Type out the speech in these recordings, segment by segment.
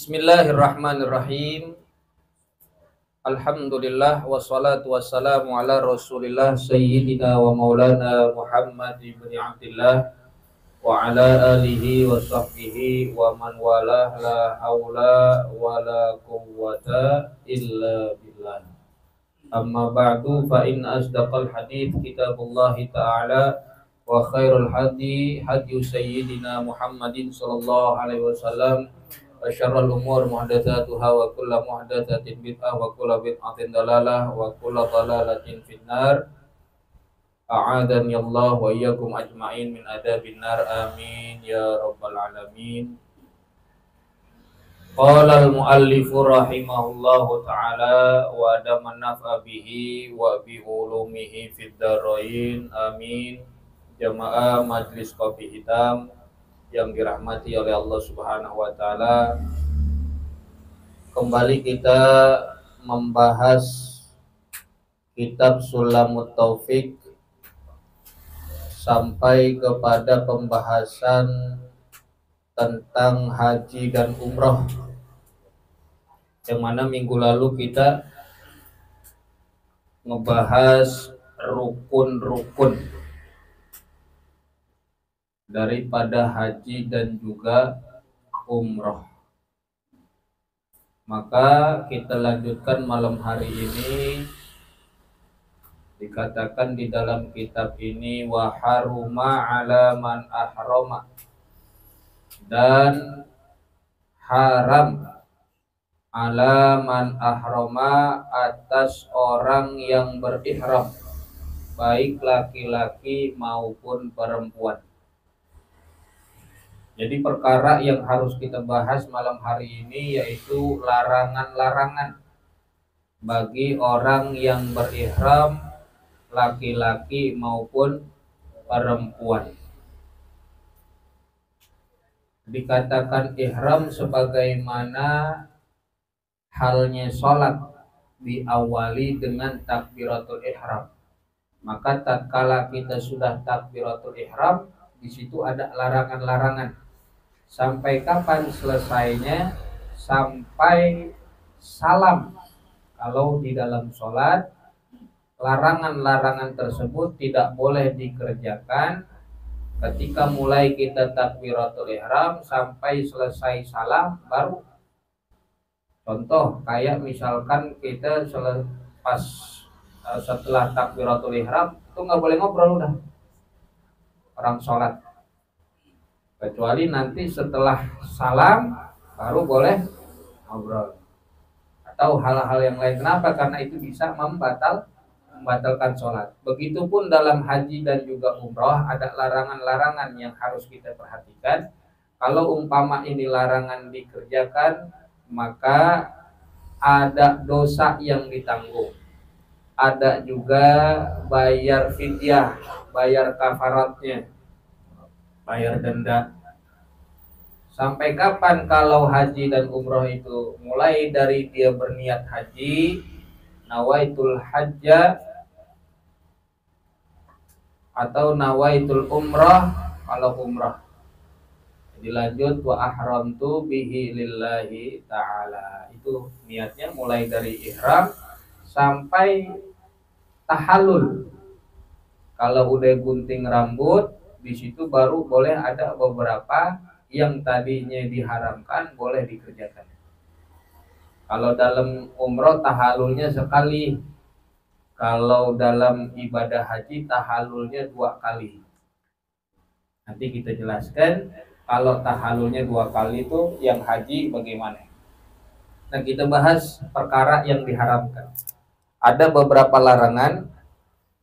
Bismillahirrahmanirrahim. Alhamdulillah wassalatu wassalamu ala Rasulillah sayyidina wa maulana Muhammad ibn Abdillah wa ala alihi wa sahbihi wa man walah la haula wa la quwwata illa billah. Amma ba'du fa inna asdaqal hadits kitabullah ta'ala wa khairul hadi hadi sayyidina Muhammadin sallallahu alaihi wasallam wa syarrul umur muhdatsatuha wa kullu muhdatsatin bid'ah wa kullu bid'atin dalalah wa kullu dalalatin finnar. A'adani Allah wa iyyakum ajma'in min adabin nar, amin ya rabbal alamin. Qala al-muallifu rahimahullahu ta'ala wa adaman naf'a bihi wa bi ulumihi fid dharain, amin. Jamaah Majlis Kopi Hitam yang dirahmati oleh Allah Subhanahu wa taala, kembali kita membahas kitab Sulamut Taufik sampai kepada pembahasan tentang haji dan umroh, yang mana minggu lalu kita ngebahas rukun-rukun daripada haji dan juga umroh. Maka kita lanjutkan malam hari ini. Dikatakan di dalam kitab ini wa haruma ala man ahrama, dan haram ala man ahrama atas orang yang berihram, baik laki-laki maupun perempuan. Jadi perkara yang harus kita bahas malam hari ini yaitu larangan-larangan bagi orang yang berihram, laki-laki maupun perempuan. Dikatakan ihram sebagaimana halnya sholat diawali dengan takbiratul ihram. Maka tatkala kita sudah takbiratul ihram, di situ ada larangan-larangan. Sampai kapan selesainya? Sampai salam. Kalau di dalam sholat, larangan-larangan tersebut tidak boleh dikerjakan ketika mulai kita takbiratul ihram sampai selesai salam baru. Contoh kayak misalkan kita setelah takbiratul ihram itu nggak boleh ngobrol udah orang sholat, kecuali nanti setelah salam baru boleh ngobrol atau hal-hal yang lain. Kenapa? Karena itu bisa membatalkan sholat. Begitupun dalam haji dan juga umroh ada larangan-larangan yang harus kita perhatikan. Kalau umpama ini larangan dikerjakan, maka ada dosa yang ditanggung. Ada juga bayar fidyah, bayar kafaratnya, bayar denda. Sampai kapan kalau haji dan umroh itu? Mulai dari dia berniat haji, nawaitul hajja, atau nawaitul umroh kalau umroh. Dilanjut wa ahramtu bihi lillahi ta'ala. Itu niatnya mulai dari ihram sampai tahallul. Kalau udah gunting rambut, di situ baru boleh ada beberapa yang tadinya diharamkan boleh dikerjakan. Kalau dalam umroh tahallulnya sekali. Kalau dalam ibadah haji tahallulnya 2 kali. Nanti kita jelaskan kalau tahallulnya 2 kali itu yang haji bagaimana. Nah, kita bahas perkara yang diharamkan. Ada beberapa larangan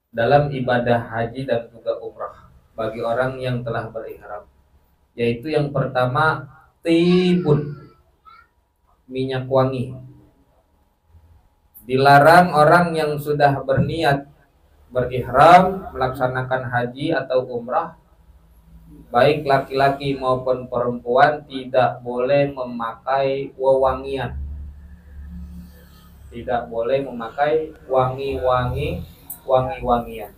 dalam ibadah haji dan juga umrah bagi orang yang telah berihram. Yaitu yang pertama, tibun, minyak wangi. Dilarang orang yang sudah berniat berihram melaksanakan haji atau umrah, baik laki-laki maupun perempuan, tidak boleh memakai wewangian. Tidak boleh memakai wangi-wangian.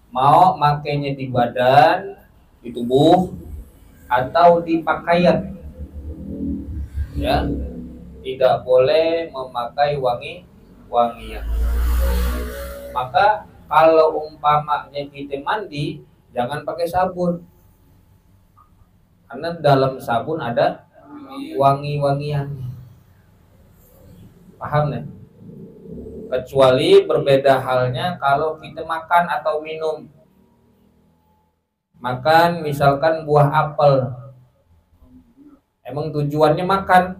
Mau makainya di badan, di tubuh, atau di pakaian. ya, tidak boleh memakai wangi-wangian. Maka kalau umpamanya kita mandi, jangan pakai sabun, karena dalam sabun ada wangi-wangian. Paham nih? Kecuali berbeda halnya kalau kita makan atau minum. Makan misalkan buah apel, emang tujuannya makan,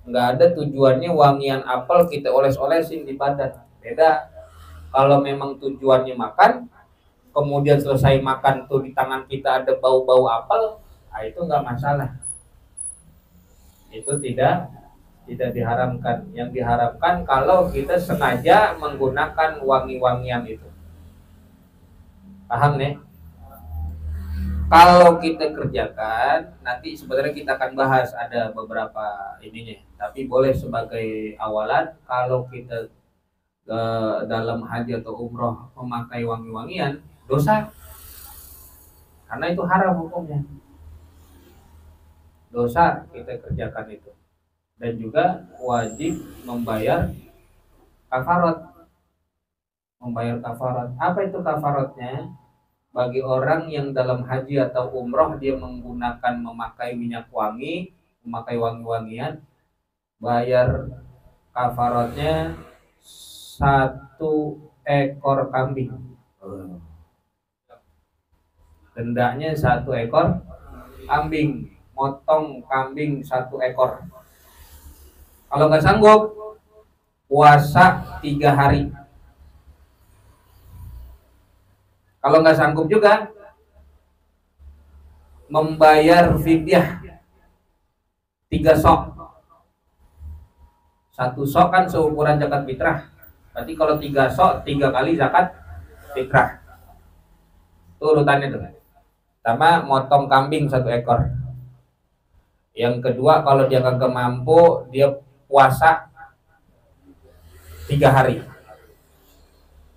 nggak ada tujuannya wangian apel kita oles-olesin di badan. Beda. Kalau memang tujuannya makan, kemudian selesai makan tuh di tangan kita ada bau-bau apel, nah itu nggak masalah. Itu tidak diharamkan. Yang diharamkan kalau kita sengaja menggunakan wangi-wangian itu. Paham nih? Kalau kita kerjakan, nanti sebenarnya kita akan bahas ada beberapa ininya. Tapi boleh sebagai awalan, kalau kita dalam haji atau umroh memakai wangi-wangian, dosa. Karena itu haram hukumnya. Dosa kita kerjakan itu. Dan juga wajib membayar kafarat. Membayar kafarat. Apa itu kafaratnya? Bagi orang yang dalam haji atau umroh dia menggunakan memakai minyak wangi, memakai wangi-wangian, bayar kafaratnya 1 ekor kambing. Dendanya 1 ekor kambing. Motong kambing 1 ekor. Kalau nggak sanggup, puasa 3 hari. Kalau nggak sanggup juga, membayar fidyah 3 sok. 1 sok kan seukuran zakat fitrah. Berarti kalau 3 sok 3 kali zakat fitrah. Itu urutannya tuh. Pertama, motong kambing 1 ekor. Yang kedua, kalau dia kagak mampu, dia puasa 3 hari.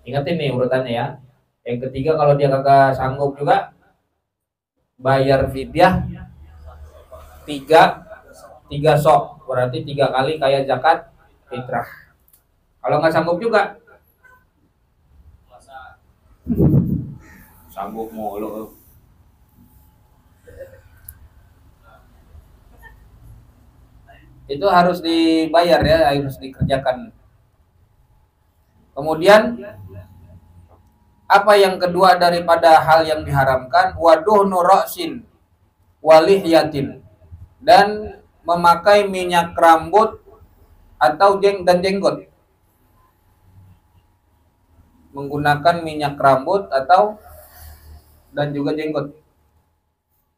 Ingatin nih urutannya ya. Yang ketiga, kalau dia kagak sanggup juga, bayar fidyah 3 sok. Berarti 3 kali kayak zakat fitrah. Kalau nggak sanggup juga, sanggup mulu. Itu harus dibayar ya, harus dikerjakan. Kemudian apa yang kedua daripada hal yang diharamkan? Waduhnu ra'sin walihyatin, dan memakai minyak rambut atau jenggot. Menggunakan minyak rambut atau dan juga jenggot.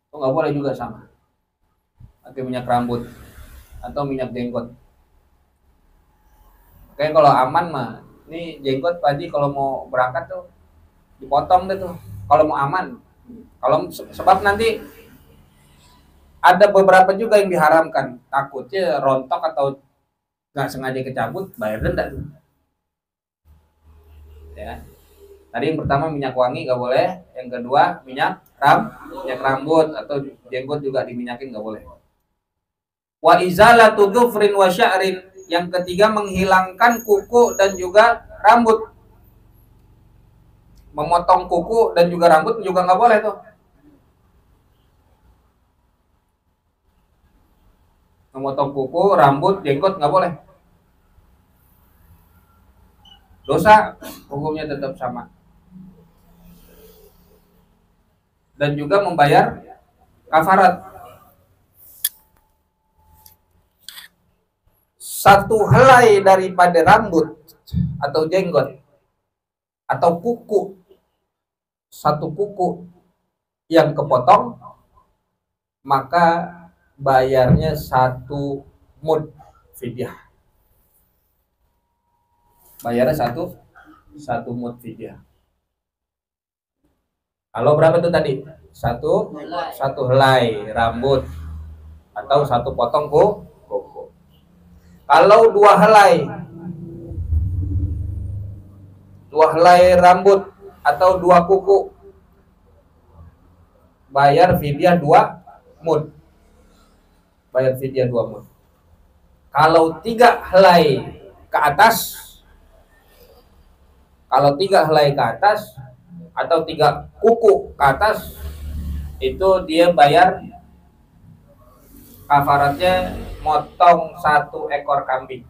Itu nggak boleh juga sama. Pakai minyak rambut atau minyak jenggot. Oke, kalau aman mah, ini jenggot Pak Haji kalau mau berangkat tuh dipotong deh tuh. Kalau mau aman. Kalau sebab nanti ada beberapa juga yang diharamkan. Takutnya rontok atau nggak sengaja kecabut, bayar denda tuh. Ya. Tadi yang pertama minyak wangi nggak boleh. Yang kedua minyak rambut atau jenggot juga diminyakin nggak boleh. Wa izalatu dhufrin wa sya'rin. Yang ketiga menghilangkan kuku dan juga rambut. Memotong kuku dan juga rambut juga nggak boleh tuh. Memotong kuku, rambut, jenggot nggak boleh. Dosa, hukumnya tetap sama. Dan juga membayar kafarat. 1 helai daripada rambut atau jenggot atau kuku, 1 kuku yang kepotong, maka bayarnya 1 mud fidyah. Bayarnya 1 mud fidyah. Kalau berapa tuh tadi? 1 helai rambut atau 1 potong kuku. Kalau 2 helai rambut atau 2 kuku, bayar fidyah 2 mud. bayar fidyah 2 mud. Kalau 3 helai ke atas, kalau 3 helai ke atas atau 3 kuku ke atas, itu dia bayar kafaratnya motong 1 ekor kambing.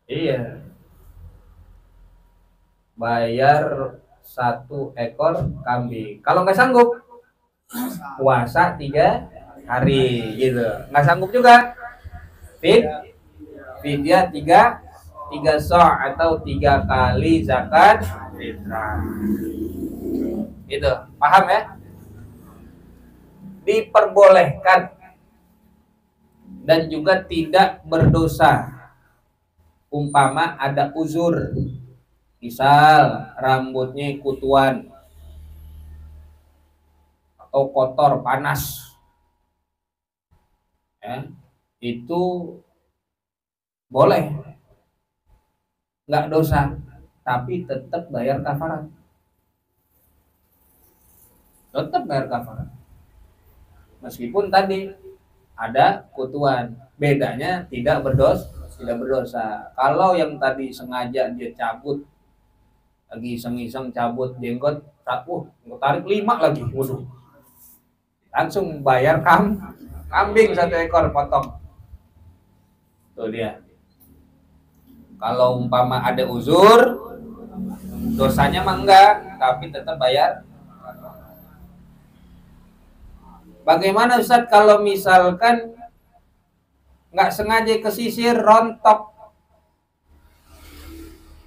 Iya. Bayar 1 ekor kambing. Kalau nggak sanggup, puasa 3 hari gitu. Nggak sanggup juga, fidyah 3 so' atau 3 kali zakat fitrah. Gitu, paham ya? Diperbolehkan dan juga tidak berdosa umpama ada uzur, misal rambutnya kutuan atau kotor panas ya, itu boleh, nggak dosa, tapi tetap bayar kafarat, meskipun tadi ada kutuan, bedanya tidak berdosa. Kalau yang tadi sengaja dia cabut, lagi iseng-iseng cabut jenggot, tarik 5 lagi, waduh, langsung bayar kambing 1 ekor potong. Tuh dia. Kalau umpama ada uzur, dosanya mah enggak, tapi tetap bayar. Bagaimana Ustaz kalau misalkan nggak sengaja kesisir rontok?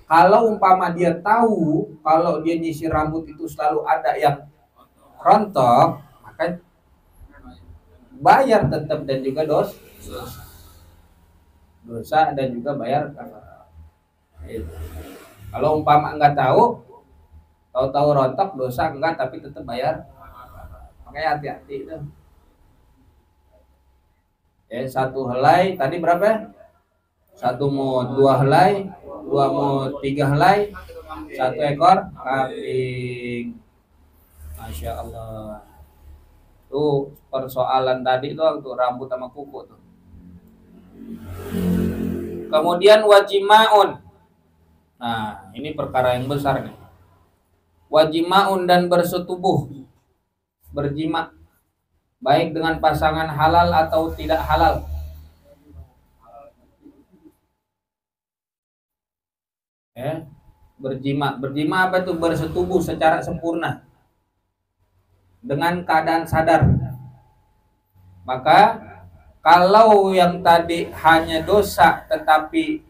Kalau umpama dia tahu kalau dia nyisir rambut itu selalu ada yang rontok, maka bayar tetap dan juga dosa dan juga bayar kafarat. Kalau umpama nggak tahu rontok, dosa enggak, tapi tetap bayar. Makanya hati-hati itu. 1 helai tadi berapa? 1 mud, 2 helai, 2 mud, 3 helai, 1 ekor kambing. Masya Allah. Tuh persoalan tadi tuh untuk rambut sama kuku tuh. Kemudian wajimaun. Nah, ini perkara yang besar nih. Wajimaun dan bersetubuh, berjima, baik dengan pasangan halal atau tidak halal. Berjima apa itu? Bersetubuh secara sempurna dengan keadaan sadar. Maka kalau yang tadi hanya dosa tetapi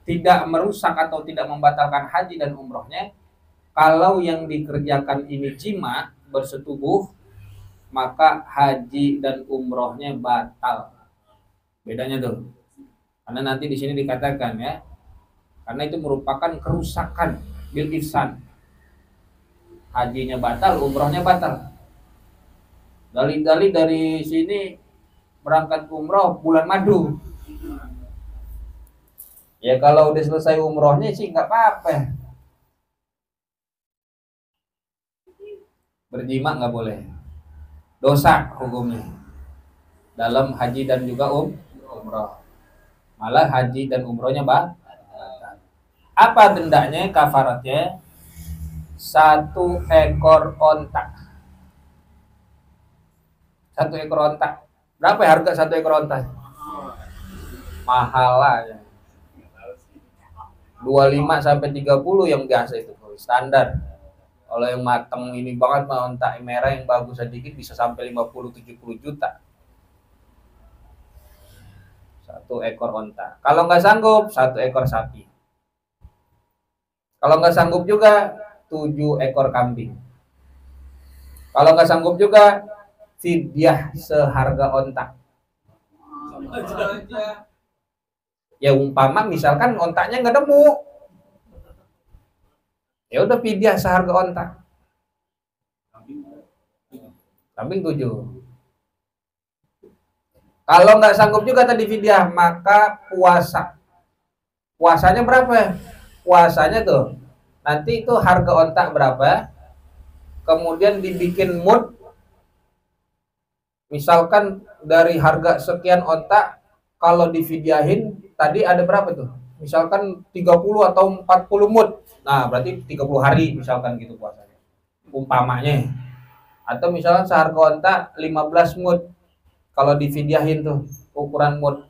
tidak merusak atau tidak membatalkan haji dan umrohnya, kalau yang dikerjakan ini jima, bersetubuh, maka haji dan umrohnya batal. Bedanya tuh. Karena nanti di sini dikatakan ya, karena itu merupakan kerusakan bil ihsan. Hajinya batal, umrohnya batal. Dalil-dalil dari sini berangkat umroh bulan madu. Ya kalau udah selesai umrohnya sih nggak apa-apa. Berjima nggak boleh. Dosa hukumnya dalam haji dan juga umroh. Malah haji dan umrohnya batal. Apa dendanya, kafaratnya? 1 ekor onta. 1 ekor onta. Berapa ya harga 1 ekor onta? Mahal lah ya. 25 sampai 30 yang biasa itu standar. Kalau yang mateng ini banget mah onta merah yang bagus sedikit bisa sampai 50-70 juta. 1 ekor onta. Kalau nggak sanggup, 1 ekor sapi. Kalau nggak sanggup juga 7 ekor kambing. Kalau nggak sanggup juga fidyah seharga onta. Ya umpama misalkan ontaknya nggak nemu, ya udah fidyah seharga onta. Kambing 7. Kalau nggak sanggup juga tadi fidyah, maka puasa. Puasanya berapa? Puasanya tuh nanti itu harga ontak berapa, kemudian dibikin mud Misalkan dari harga sekian onta, kalau difidyahin tadi ada berapa tuh? Misalkan 30 atau 40 mud. Nah, berarti 30 hari misalkan gitu puasanya. Umpamanya. Atau misalkan seharga onta 15 mud. Kalau difidyahin tuh ukuran mud.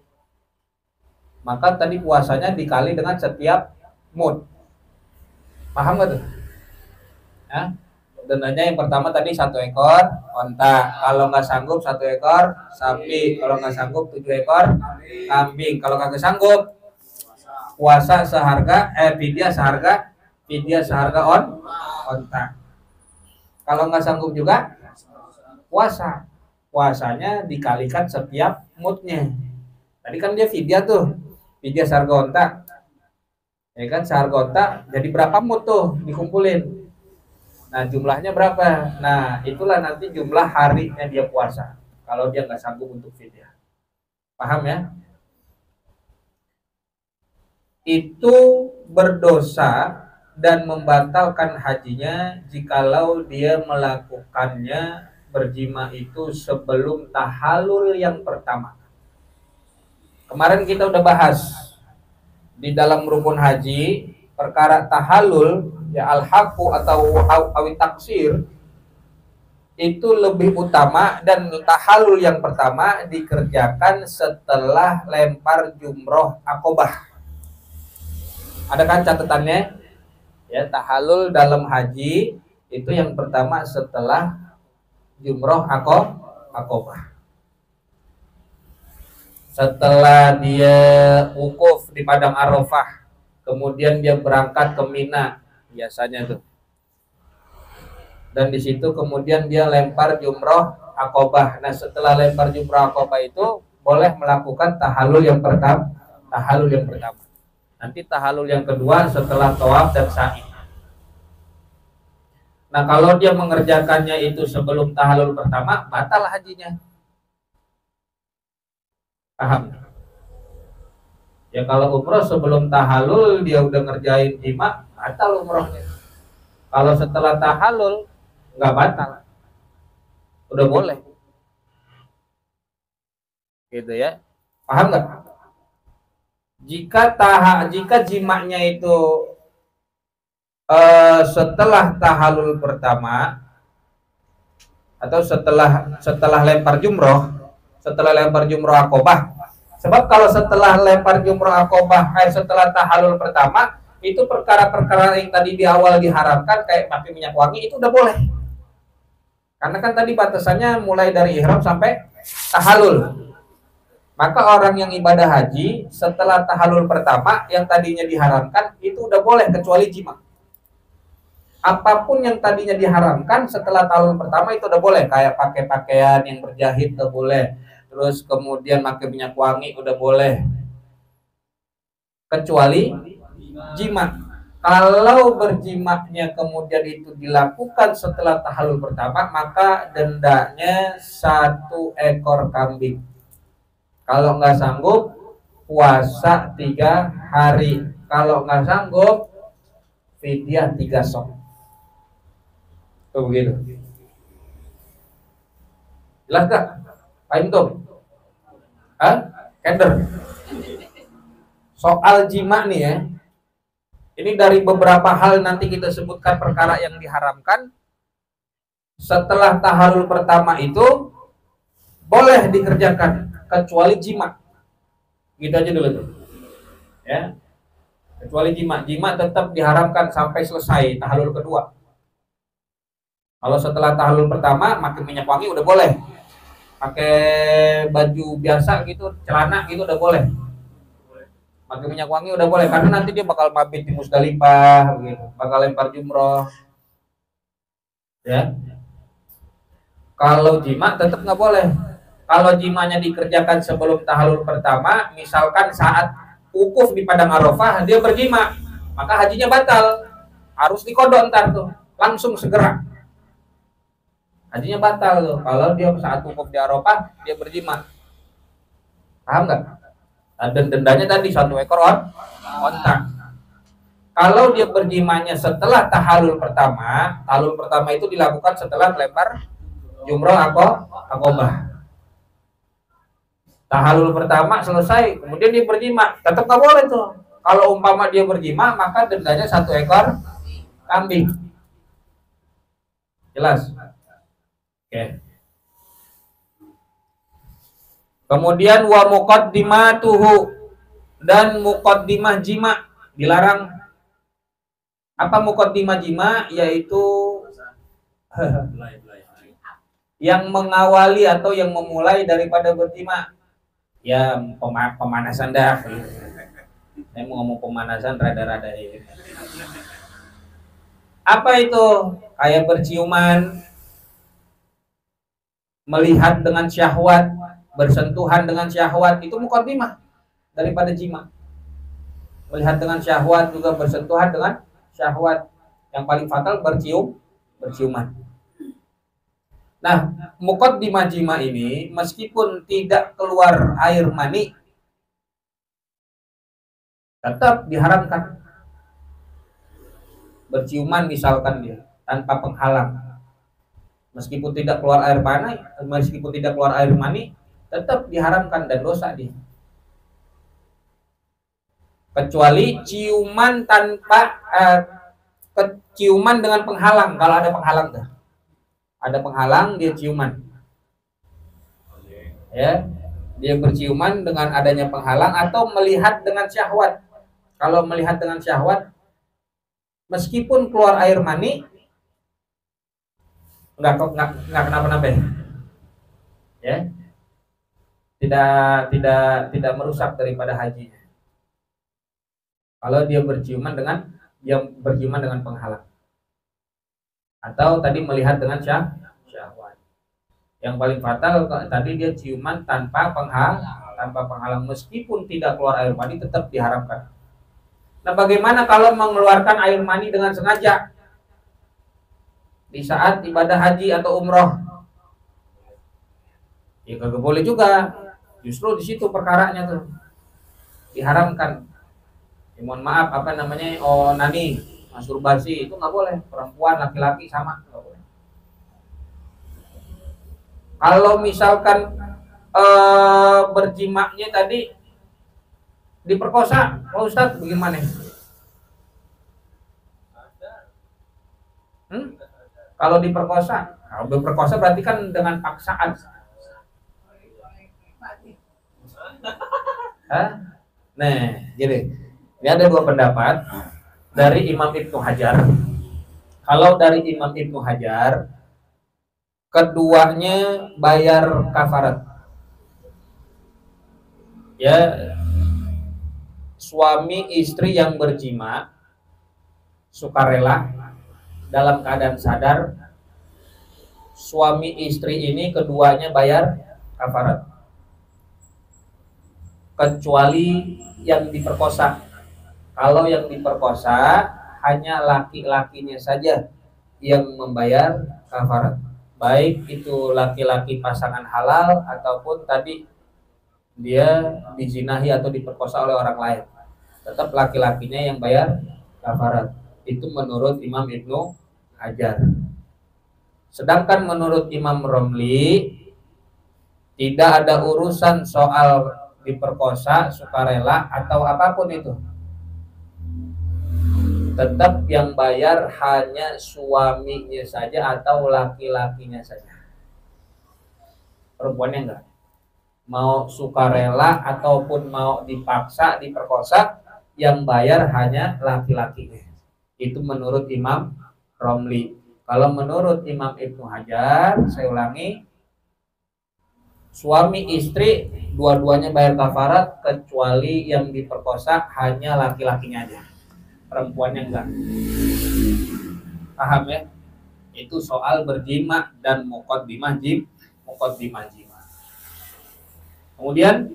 Maka tadi puasanya dikali dengan setiap mud. Paham gak tuh? Ya? Dendanya yang pertama tadi 1 ekor onta, kalau nggak sanggup 1 ekor sapi, kalau nggak sanggup 7 ekor kambing, kalau nggak sanggup puasa seharga fidyah seharga onta. Kalau nggak sanggup juga puasanya dikalikan setiap mudnya. Tadi kan dia fidyah seharga onta, ya kan, seharga onta jadi berapa mud tuh dikumpulin. Nah, jumlahnya berapa? Nah, itulah nanti jumlah harinya dia puasa. Kalau dia nggak sanggup untuk fidyah. Paham ya? Itu berdosa dan membatalkan hajinya jikalau dia melakukannya berjima itu sebelum tahalul yang pertama. Kemarin kita udah bahas di dalam rukun haji perkara tahalul, ya al-haqu atau awit taksir itu lebih utama, dan tahalul yang pertama dikerjakan setelah lempar jumroh akobah. Ada kan catatannya? Ya, tahalul dalam haji itu yang pertama setelah jumroh akobah. Setelah dia wukuf di padang Arafah, kemudian dia berangkat ke Mina biasanya tuh. Dan di situ kemudian dia lempar jumroh akobah. Nah, setelah lempar jumroh akobah itu boleh melakukan tahalul yang pertama. Nanti tahalul yang kedua setelah tawaf dan sa'i. Nah, kalau dia mengerjakannya itu sebelum tahalul pertama, batal hajinya. Paham? Ya, kalau umroh sebelum tahalul dia udah ngerjain jima, batal umrohnya. Kalau setelah tahalul nggak batal, udah boleh, gitu ya. Paham nggak? Jika jimanya itu setelah tahalul pertama atau setelah lempar jumroh akobah. Sebab kalau setelah lempar jumroh akobah setelah tahalul pertama, itu perkara-perkara yang tadi di awal diharamkan kayak pakai minyak wangi itu udah boleh. Karena kan tadi batasannya mulai dari ihram sampai tahalul. Maka orang yang ibadah haji setelah tahalul pertama yang tadinya diharamkan itu udah boleh kecuali jima. Apapun yang tadinya diharamkan setelah tahalul pertama itu udah boleh, kayak pakai pakaian yang berjahit udah boleh. Terus kemudian pakai minyak wangi udah boleh. Kecuali jima. Kalau berjimaknya kemudian itu dilakukan setelah tahalul pertama, maka dendanya 1 ekor kambing. Kalau nggak sanggup, puasa 3 hari. Kalau nggak sanggup, fidyah 3 sok. Tuh begitu. Jelas gak? Paham tuh? Kender. Soal jima nih ya. Ini dari beberapa hal nanti kita sebutkan perkara yang diharamkan. Setelah tahalul pertama itu boleh dikerjakan kecuali jima. Gitu aja dulu tuh. Ya. Kecuali jima. Jima tetap diharamkan sampai selesai tahalul kedua. Kalau setelah tahalul pertama pakai minyak wangi udah boleh. Pakai baju biasa gitu, celana gitu udah boleh. Pakai minyak wangi udah boleh, karena nanti dia bakal mabit di Musdalifah gitu, bakal lempar jumroh. Ya. Kalau jima tetap nggak boleh. Kalau jimanya dikerjakan sebelum tahalul pertama, misalkan saat wukuf di padang Arafah dia berjima, maka hajinya batal. Harus dikodok ntar tuh, langsung segera. Hajinya batal tuh kalau dia saat wukuf di Arafah dia berjima. Paham nggak? Dan dendanya tadi 1 ekor onta. Kalau dia berjimanya setelah tahalul pertama itu dilakukan setelah melempar jumroh akobah. Tahalul pertama selesai, kemudian dia berjima, tetap nggak boleh tuh. Kalau umpama dia berjima, maka dendanya 1 ekor kambing. Jelas? Oke. Kemudian wa muqaddimatuhu, dan muqaddimah jima dilarang. Apa muqaddimah jima? Yaitu yang mengawali atau yang memulai daripada berjima. Ya pemanasan dah. Saya mau ngomong pemanasan rada-rada ini. Apa itu? Kayak berciuman, melihat dengan syahwat, bersentuhan dengan syahwat, itu muqaddimah daripada jima. Melihat dengan syahwat juga bersentuhan dengan syahwat. Yang paling fatal berciuman. Nah, muqaddimah jima ini meskipun tidak keluar air mani, tetap diharamkan. Berciuman misalkan dia tanpa penghalang, meskipun tidak keluar air mani, tetap diharamkan dan dosa dia. Kecuali ciuman tanpa ciuman dengan penghalang. Kalau ada penghalang tuh, ada penghalang dia ciuman, ya, dia berciuman dengan adanya penghalang atau melihat dengan syahwat. Kalau melihat dengan syahwat, meskipun keluar air mani, nggak kenapa-napa, ya, tidak merusak daripada hajinya. Kalau dia berciuman dengan penghalang, atau tadi melihat dengan syahwat. Yang paling fatal tadi dia ciuman tanpa penghalang, meskipun tidak keluar air mani tetap diharamkan. Nah, bagaimana kalau mengeluarkan air mani dengan sengaja di saat ibadah haji atau umroh? Ya kagak boleh juga. Justru di situ perkaranya tuh diharamkan. Ya, mohon maaf, onani, masturbasi itu nggak boleh. Perempuan, laki-laki sama nggak boleh. Kalau misalkan berjimaknya tadi diperkosa, Pak Ustadz, bagaimana? Kalau diperkosa berarti kan dengan paksaan. Nah, jadi ini ada 2 pendapat dari Imam Ibnu Hajar. Kalau dari Imam Ibnu Hajar, keduanya bayar kafarat. Ya, suami istri yang berjima sukarela dalam keadaan sadar, suami istri ini keduanya bayar kafarat, kecuali yang diperkosa. Kalau yang diperkosa hanya laki-lakinya saja yang membayar kafarat, baik itu laki-laki pasangan halal ataupun tadi dia dizinahi atau diperkosa oleh orang lain, tetap laki-lakinya yang bayar kafarat. Itu menurut Imam Ibnu Hajar. Sedangkan menurut Imam Romli, tidak ada urusan soal diperkosa, sukarela atau apapun itu. Tetap yang bayar hanya suaminya saja atau laki-lakinya saja. Perempuannya enggak. Mau sukarela ataupun mau dipaksa, diperkosa, yang bayar hanya laki-lakinya. Itu menurut Imam Romli. Kalau menurut Imam Ibnu Hajar, saya ulangi, suami istri dua-duanya bayar kafarat, kecuali yang diperkosa hanya laki-lakinya aja, perempuannya enggak. Paham ya? Itu soal berjima dan muqaddimah jima. Kemudian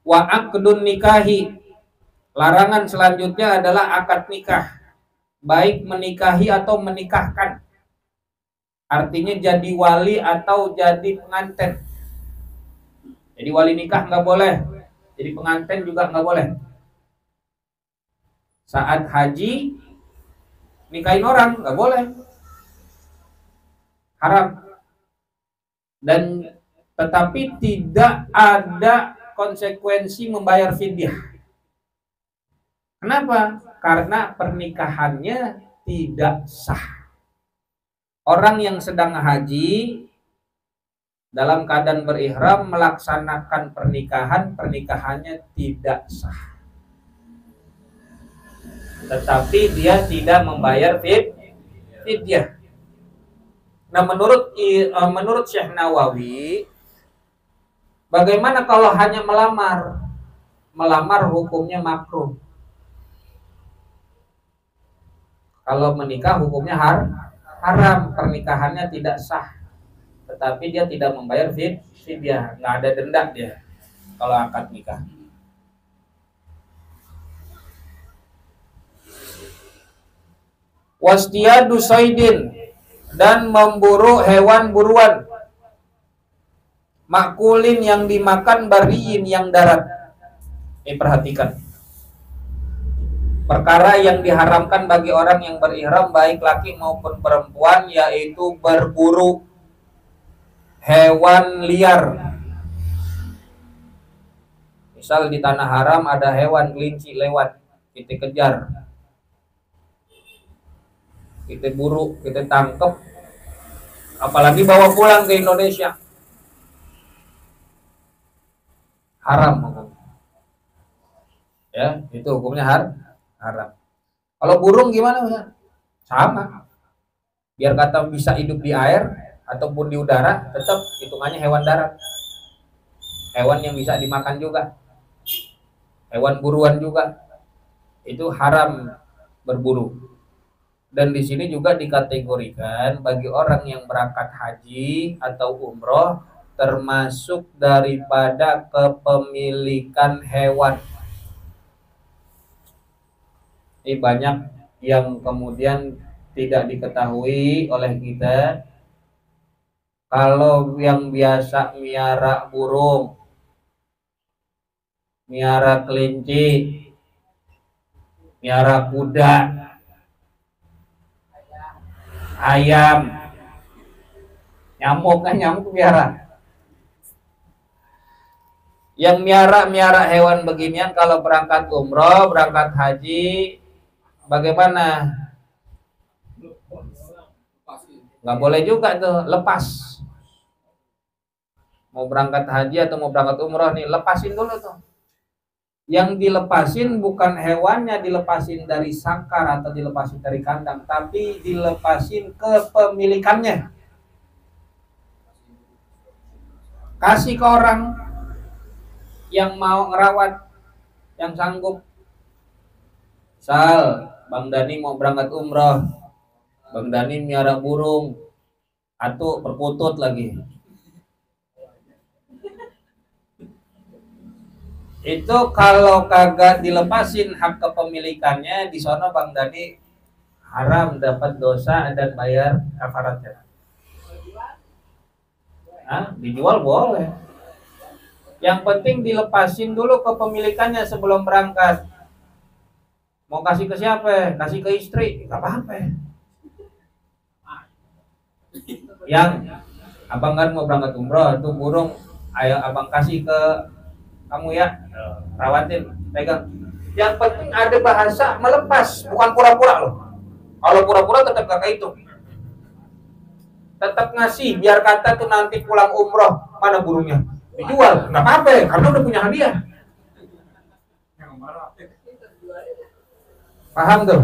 wa aqdun nikahi, larangan selanjutnya adalah akad nikah, baik menikahi atau menikahkan. Artinya jadi wali atau jadi pengantin. Jadi wali nikah nggak boleh, jadi pengantin juga nggak boleh. Saat haji nikahin orang nggak boleh, haram. Dan tetapi tidak ada konsekuensi membayar fidyah. Kenapa? Karena pernikahannya tidak sah. Orang yang sedang haji dalam keadaan berihram melaksanakan pernikahan, pernikahannya tidak sah. Tetapi dia tidak membayar fidyah. Nah, menurut Syekh Nawawi, bagaimana kalau hanya melamar? Melamar hukumnya makruh. Kalau menikah hukumnya haram, pernikahannya tidak sah. Tetapi dia tidak membayar fidyah, nggak ada denda dia kalau akad nikah. Wastiyadu saidin, dan memburu hewan buruan, makulin yang dimakan, bariin yang darat. Ini perhatikan. Perkara yang diharamkan bagi orang yang berihram baik laki maupun perempuan, yaitu berburu hewan liar. Misal di tanah haram ada hewan kelinci lewat, kita kejar, kita buru, kita tangkap, apalagi bawa pulang ke Indonesia, haram hukumnya. Ya, itu hukumnya haram. Kalau burung gimana? Sama. Biar kata bisa hidup di air ataupun di udara, tetap hitungannya hewan darat. Hewan yang bisa dimakan juga. Hewan buruan juga. Itu haram berburu. Dan di sini juga dikategorikan bagi orang yang berangkat haji atau umroh termasuk daripada kepemilikan hewan. Ini banyak yang kemudian tidak diketahui oleh kita. Kalau yang biasa miara burung, miara kelinci, miara kuda, ayam, nyamuk miara. Yang miara hewan beginian kalau berangkat umroh, berangkat haji, bagaimana? Nggak boleh juga tuh, lepas. Mau berangkat haji atau mau berangkat umroh nih, lepasin dulu tuh. Yang dilepasin bukan hewannya dilepasin dari sangkar atau dilepasin dari kandang, tapi dilepasin kepemilikannya. Kasih ke orang yang mau ngerawat, yang sanggup. Misal Bang Dani mau berangkat umroh, Bang Dani miara burung, atau perkutut lagi. Itu kalau kagak dilepasin hak kepemilikannya, di sono Bang Dani haram, dapat dosa dan bayar kafaratnya. Dijual boleh. Yang penting dilepasin dulu kepemilikannya sebelum berangkat. Mau kasih ke siapa? Kasih ke istri, nggak apa-apa. Yang abang kan mau berangkat umroh, tuh burung, ayo abang kasih ke kamu ya, rawatin, pegang. Yang penting ada bahasa melepas, bukan pura-pura loh. Kalau pura-pura tetap kakak itu, tetap ngasih, biar kata tuh nanti pulang umroh, mana burungnya? Dijual, nggak apa-apa, karena udah punya hadiah. Paham tuh?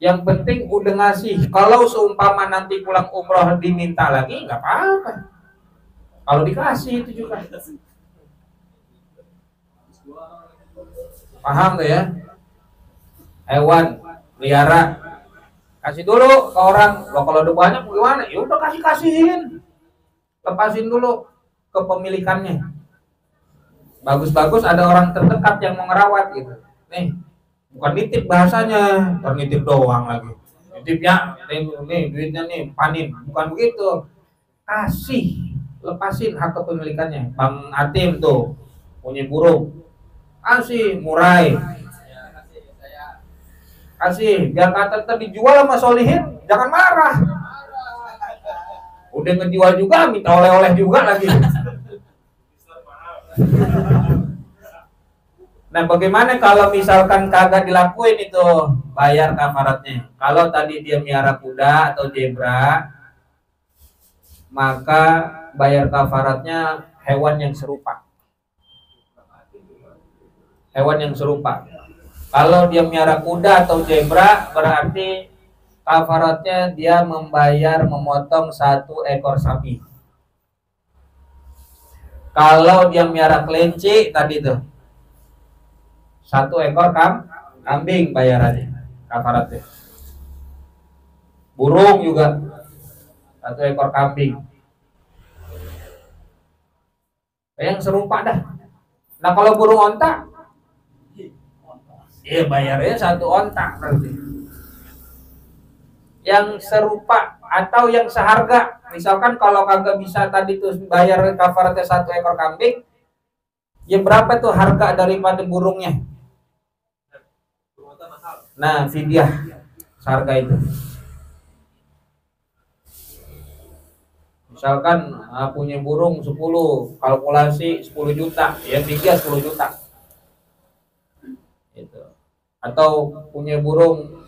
Yang penting udah ngasih. Kalau seumpama nanti pulang umroh diminta lagi, nggak apa-apa. Kalau dikasih itu juga. Paham tuh ya? Hewan liara kasih dulu ke orang. Loh, kalau udah banyak gimana? Ya udah kasihin. Lepasin dulu kepemilikannya. Bagus-bagus ada orang terdekat yang mau ngerawat gitu. Nih, bukan nitip bahasanya, nitip doang lagi. Nitipnya nih duitnya nih panin, bukan begitu. Kasih, lepasin hak kepemilikannya. Bang Atim tuh punya burung. Kasih, murai. Kasih, biar kata dijual sama solihin, jangan marah. Udah ngejual juga, minta oleh-oleh juga lagi. Nah, bagaimana kalau misalkan kagak dilakuin itu bayar kafaratnya? Kalau tadi dia miara kuda atau zebra, maka bayar kafaratnya hewan yang serupa. Hewan yang serupa. Kalau dia miara kuda atau zebra, berarti kafaratnya dia memotong 1 ekor sapi. Kalau dia miara kelinci tadi tuh 1 ekor kambing bayarannya kafaratnya. Burung juga 1 ekor kambing. Yang serupa dah. Nah kalau burung onta, bayarnya 1 onta berarti. Yang serupa atau yang seharga. Misalkan kalau kagak bisa tadi tuh bayar kafaratnya 1 ekor kambing, ya berapa tuh harga daripada burungnya? Nah, fidyah seharga itu. Misalkan punya burung 10, kalkulasi 10 juta, ya fidyah 10 juta. Gitu. Atau punya burung,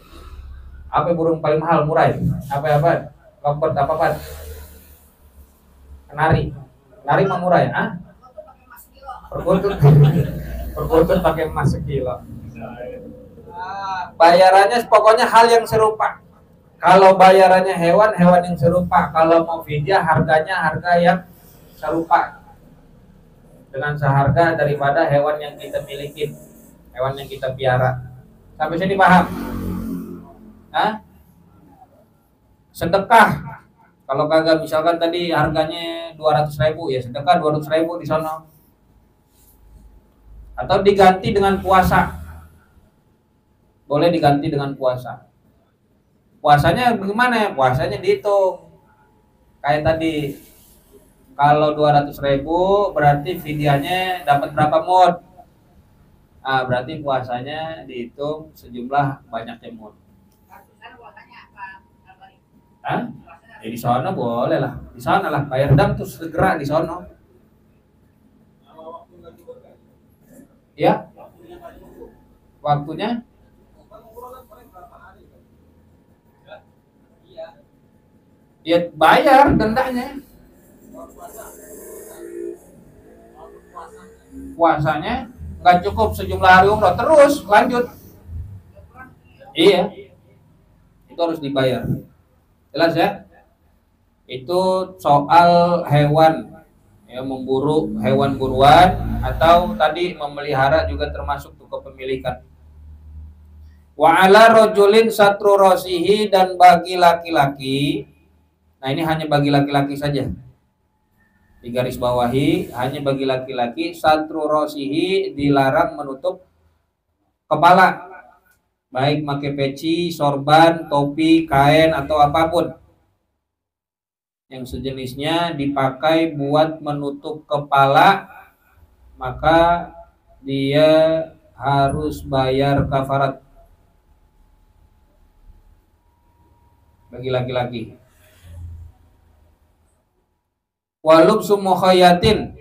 apa burung paling mahal murah? Apa? Lovebird apa? Kenari. Kenari mah murah ya? Perkutut pakai emas sekilo. Bayarannya pokoknya hal yang serupa. Kalau bayarannya hewan yang serupa. Kalau mau fidyah harganya harga yang serupa dengan seharga daripada hewan yang kita miliki, hewan yang kita piara. Sampai sini paham? Sedekah. Kalau kagak misalkan tadi harganya 200.000, ya sedekah 200.000 di sana. Atau diganti dengan puasa. Boleh diganti dengan puasa. Puasanya bagaimana? Puasanya dihitung. Kayak tadi, kalau 200.000 berarti fidyahnya dapat berapa mud? Berarti puasanya dihitung sejumlah banyaknya mud. Ya di sana boleh lah. Di sana lah bayar dam tuh segera di sana. Ya. Waktunya ya bayar dendanya. Puasanya nggak cukup sejumlah hari umroh, terus lanjut. Iya, itu harus dibayar. Jelas ya? Itu soal hewan, ya, memburu hewan buruan atau tadi memelihara juga termasuk kepemilikan. Wa ala rajulin satru rasihi, dan bagi laki-laki. Nah ini hanya bagi laki-laki saja. Di garis bawahi, hanya bagi laki-laki satru rasihi, dilarang menutup kepala. Baik pakai peci, sorban, topi, kain atau apapun yang sejenisnya dipakai buat menutup kepala, maka dia harus bayar kafarat bagi laki-laki. Walub sumukhayatin,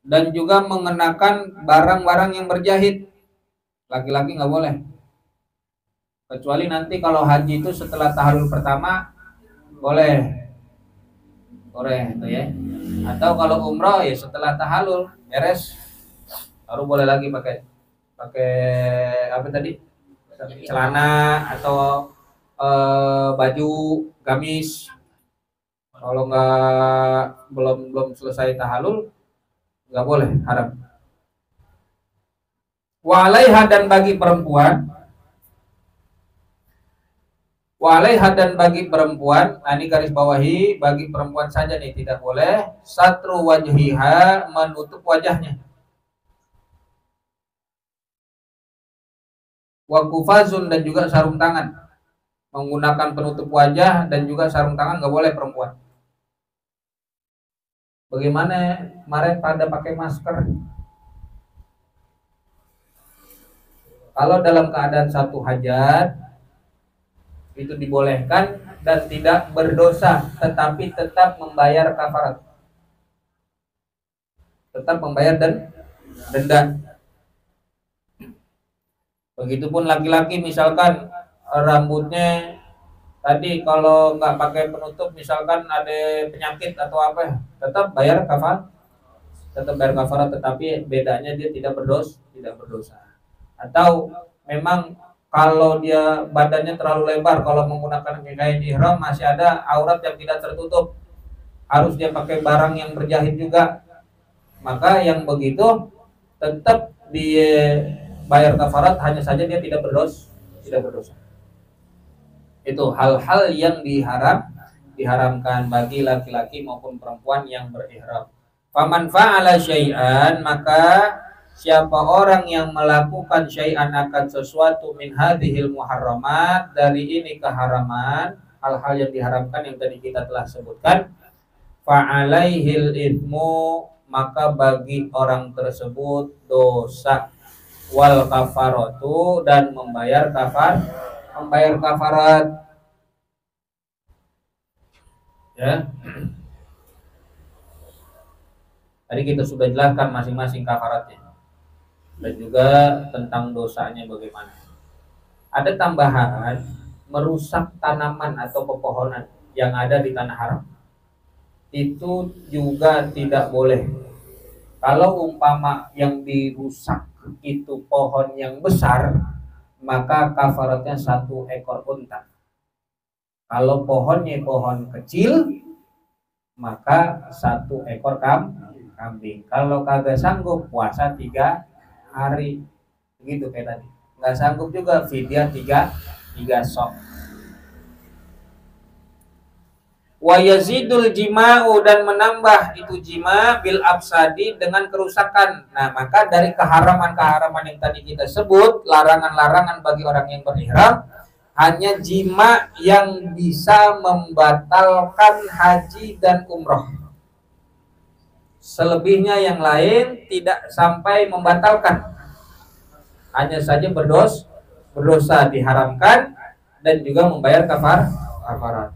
dan juga mengenakan barang-barang yang berjahit. Laki-laki nggak boleh, kecuali nanti kalau haji itu setelah tahallul pertama boleh itu ya. Atau kalau umroh ya setelah tahallul beres baru boleh lagi pakai apa tadi, celana atau baju gamis. Kalau belum selesai tahallul nggak boleh, haram. Walaiha, dan bagi perempuan, nah ini garis bawahi, bagi perempuan saja nih tidak boleh, satru wajhiha, menutup wajahnya. Wa kufazun, dan juga sarung tangan, menggunakan penutup wajah dan juga sarung tangan nggak boleh perempuan. Bagaimana kemarin pada pakai masker? Kalau dalam keadaan satu hajat itu dibolehkan dan tidak berdosa, tetapi tetap membayar kafarat, tetap membayar denda. Begitupun laki-laki, misalkan rambutnya tadi kalau nggak pakai penutup, misalkan ada penyakit atau apa, tetap bayar kafarat, tetapi bedanya dia tidak berdosa. Atau memang kalau dia badannya terlalu lebar, kalau menggunakan kain ihram masih ada aurat yang tidak tertutup, harus dia pakai barang yang berjahit juga, maka yang begitu tetap dia bayar kafarat, hanya saja dia tidak berdosa. Itu hal-hal yang diharamkan bagi laki-laki maupun perempuan yang berihram. Faman fa'ala syai'an, maka siapa orang yang melakukan syai'an akan sesuatu min hadhil muharramat, dari ini keharaman, hal-hal yang diharamkan yang tadi kita telah sebutkan, fa'alaihil ithmu, maka bagi orang tersebut dosa, wal kafaratu, dan membayar kafarat. Ya. Tadi kita sudah jelaskan masing-masing kafaratnya dan juga tentang dosanya bagaimana. Ada tambahan, merusak tanaman atau pepohonan yang ada di tanah haram, itu juga tidak boleh. Kalau umpama yang dirusak itu pohon yang besar, maka kafaratnya 1 ekor unta. Kalau pohonnya pohon kecil, maka 1 ekor kambing. Kalau kagak sanggup, puasa 3 hari. Begitu kayak tadi. Nggak sanggup juga, fidyah 3 sok. Wa yazidul jima'u, dan menambah itu jima bil absadi, dengan kerusakan. Nah, maka dari keharaman-keharaman yang tadi kita sebut, larangan-larangan bagi orang yang berihram, hanya jima yang bisa membatalkan haji dan umroh. Selebihnya yang lain tidak sampai membatalkan, hanya saja berdosa, diharamkan, dan juga membayar kafarat.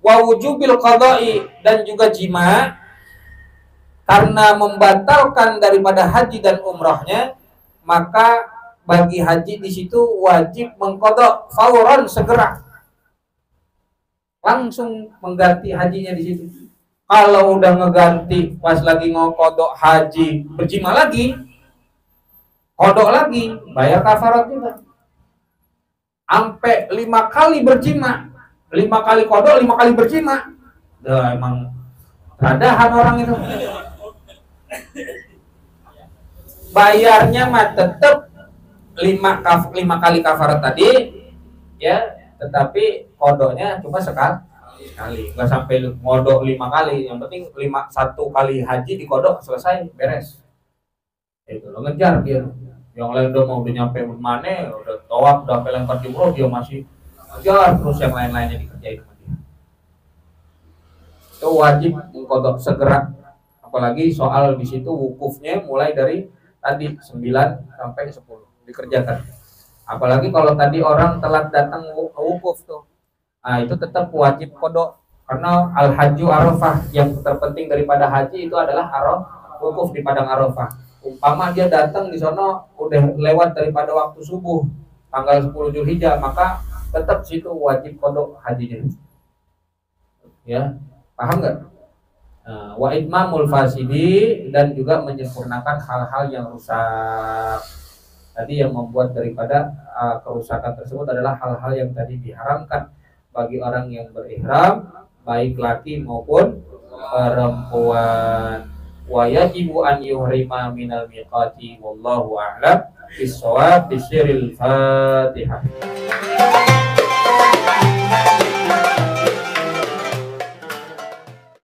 Wa wujubil qada'i, dan juga jima karena membatalkan daripada haji dan umrohnya, maka bagi haji di situ wajib mengqada fauran, segera, langsung mengganti hajinya di situ. Kalau udah ngeganti pas lagi ngeqada haji, berjima lagi, qada lagi, bayar kafarat juga. Sampai 5 kali berjima, 5 kali qada, 5 kali berjima. Emang radahan orang itu. Bayarnya mah tetap 5 kali kafarat tadi, ya, tetapi kodonya cuma sekali, nggak sampai ngodok 5 kali. Yang penting 1 kali haji di kodok, selesai, beres. Itu lo ngejar dia. Yang lain udah nyampe mana, udah tawaf, udah lempar jumroh, dia masih ngejar terus yang lain-lainnya dikerjain sama dia. Itu wajib mengkodok segera. Apalagi soal di situ wukufnya mulai dari tadi 9 sampai 10 dikerjakan. Apalagi kalau tadi orang telat datang wukuf tuh, nah itu tetap wajib kodok, karena al-hajju arafah, yang terpenting daripada haji itu adalah wukuf di padang Arafah. Umpama dia datang di sono udah lewat daripada waktu subuh tanggal 10 Zulhijjah, maka tetap situ wajib kodok hajinya. Ya, paham nggak? Wa itmamul fasidi, dan juga menyempurnakan hal-hal yang rusak. Tadi yang membuat daripada kerusakan tersebut adalah hal-hal yang tadi diharamkan bagi orang yang berihram, baik laki maupun perempuan. Wa yajibu an yuhrima minal miqati, wallahu a'lam bis-shawab. Bisiril Fatihah.